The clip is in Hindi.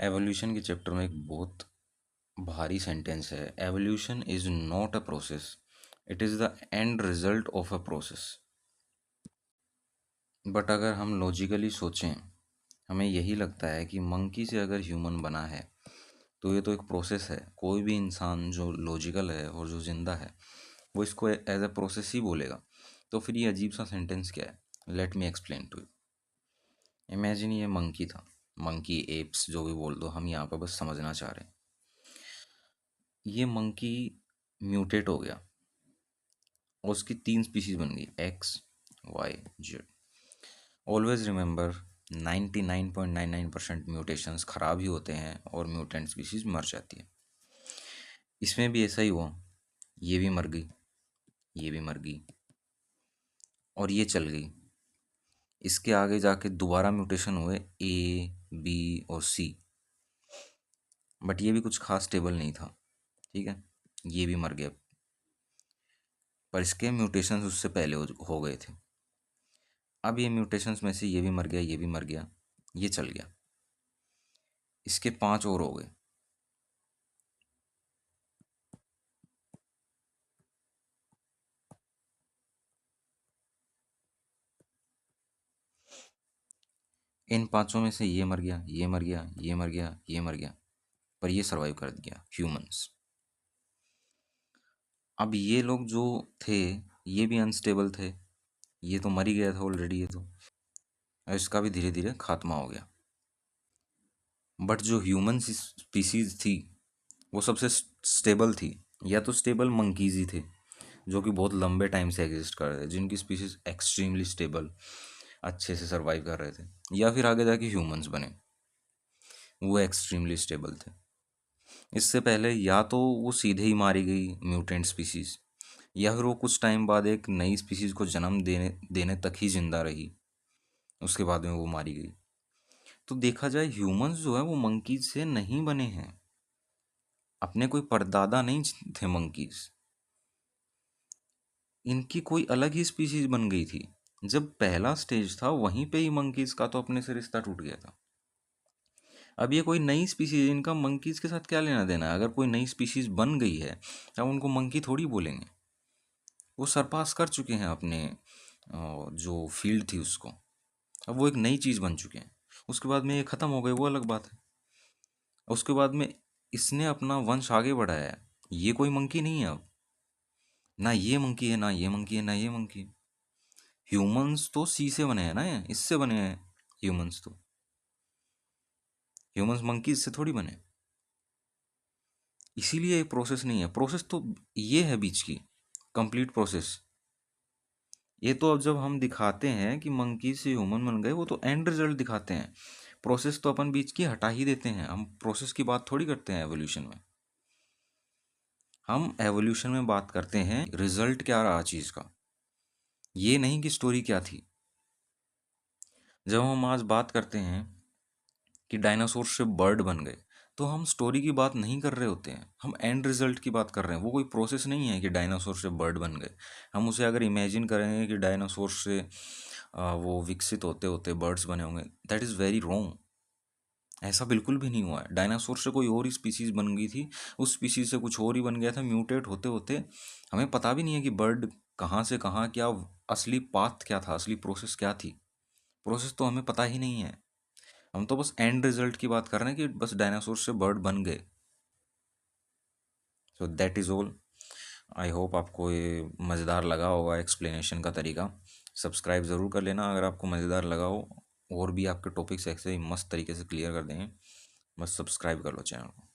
एवोल्यूशन के चैप्टर में एक बहुत भारी सेंटेंस है। Evolution is not a process, it is the end result of a process. But अगर हम लॉजिकली सोचें, हमें यही लगता है कि मंकी से अगर ह्यूमन बना है तो ये तो एक प्रोसेस है। कोई भी इंसान जो लॉजिकल है और जो ज़िंदा है वो इसको एज अ प्रोसेस ही बोलेगा। तो फिर ये अजीब सा सेंटेंस क्या है? Let me explain to you. Imagine ये मंकी था, मंकी एप्स जो भी बोल दो, हम यहाँ पर बस समझना चाह रहे हैं। ये मंकी म्यूटेट हो गया और उसकी 3 स्पीशीज बन गई, X Y Z. Always remember 99.99% mutations ख़राब ही होते हैं और म्यूटेंट स्पीशीज मर जाती है। इसमें भी ऐसा ही हुआ, ये भी मर गई, ये भी मर गई और ये चल गई। इसके आगे जाके दोबारा म्यूटेशन हुए ए, बी और सी, बट ये भी कुछ खास स्टेबल नहीं था। ठीक है, ये भी मर गया, पर इसके म्यूटेशंस उससे पहले हो गए थे। अब ये म्यूटेशंस में से ये भी मर गया, ये भी मर गया, ये चल गया। इसके 5 और हो गए। इन 5 में से ये मर गया, ये मर गया, ये मर गया, ये मर गया, पर ये सर्वाइव कर गया, ह्यूमंस। अब ये लोग जो थे ये भी अनस्टेबल थे, ये तो मर ही गया था ऑलरेडी, ये तो, और इसका भी धीरे धीरे खात्मा हो गया। बट जो ह्यूमन स्पीसीज थी वो सबसे स्टेबल थी। या तो स्टेबल मंकीज ही थे जो कि बहुत लंबे टाइम से एग्जिस्ट कर रहे थे, जिनकी स्पीसीज एक्सट्रीमली स्टेबल, अच्छे से सर्वाइव कर रहे थे। या फिर आगे जाके ह्यूमंस बने, वो एक्सट्रीमली स्टेबल थे। इससे पहले या तो वो सीधे ही मारी गई म्यूटेंट स्पीसीज, या फिर वो कुछ टाइम बाद एक नई स्पीसीज को जन्म देने देने तक ही जिंदा रही, उसके बाद में वो मारी गई। तो देखा जाए ह्यूमंस जो है वो मंकीज से नहीं बने हैं, अपने कोई परदादा नहीं थे मंकीज, इनकी कोई अलग ही स्पीशीज बन गई थी। जब पहला स्टेज था वहीं पे ही मंकीज का तो अपने से रिश्ता टूट गया था। अब ये कोई नई स्पीशीज, इनका मंकीज के साथ क्या लेना देना है? अगर कोई नई स्पीशीज बन गई है तब उनको मंकी थोड़ी बोलेंगे, वो सरपास कर चुके हैं अपने जो फील्ड थी उसको। अब वो एक नई चीज़ बन चुके हैं, उसके बाद में ये ख़त्म हो गए वो अलग बात है। उसके बाद में इसने अपना वंश आगे बढ़ाया है, ये कोई मंकी नहीं है अब। ना ये मंकी है, ना ये मंकी है, ना ये मंकी है। ह्यूमंस तो सी से बने हैं ना, इससे बने हैं ह्यूमंस तो, ह्यूमंस मंकीज से थोड़ी बने। इसीलिए ये प्रोसेस नहीं है, प्रोसेस तो ये है बीच की कंप्लीट प्रोसेस। ये तो अब जब हम दिखाते हैं कि मंकी से ह्यूमन बन गए वो तो एंड रिजल्ट दिखाते हैं, प्रोसेस तो अपन बीच की हटा ही देते हैं। हम प्रोसेस की बात थोड़ी करते हैं एवोल्यूशन में। हम एवोल्यूशन में बात करते हैं रिजल्ट क्या रहा चीज़ का, ये नहीं कि स्टोरी क्या थी। जब हम आज बात करते हैं कि डायनासोर से बर्ड बन गए, तो हम स्टोरी की बात नहीं कर रहे होते हैं, हम एंड रिजल्ट की बात कर रहे हैं। वो कोई प्रोसेस नहीं है कि डायनासोर से बर्ड बन गए। हम उसे अगर इमेजिन करेंगे कि डायनासोर से वो विकसित होते होते बर्ड्स बने होंगे, दैट इज़ वेरी रॉन्ग। ऐसा बिल्कुल भी नहीं हुआ है। डायनासोर से कोई और ही स्पीसीज बन गई थी, उस स्पीसीज से कुछ और ही बन गया था, म्यूटेट होते होते हमें पता भी नहीं है कि बर्ड कहाँ से कहाँ, क्या असली पाथ क्या था, असली प्रोसेस क्या थी। प्रोसेस तो हमें पता ही नहीं है। हम तो बस एंड रिजल्ट की बात कर रहे हैं कि बस डायनासोर से बर्ड बन गए। So that is all. I hope आपको ये मज़ेदार लगा होगा एक्सप्लेनेशन का तरीका। सब्सक्राइब ज़रूर कर लेना अगर आपको मज़ेदार लगा हो, और भी आपके टॉपिक्स ऐसे ही मस्त तरीके से क्लियर कर देंगे। बस सब्सक्राइब कर लो चैनल को।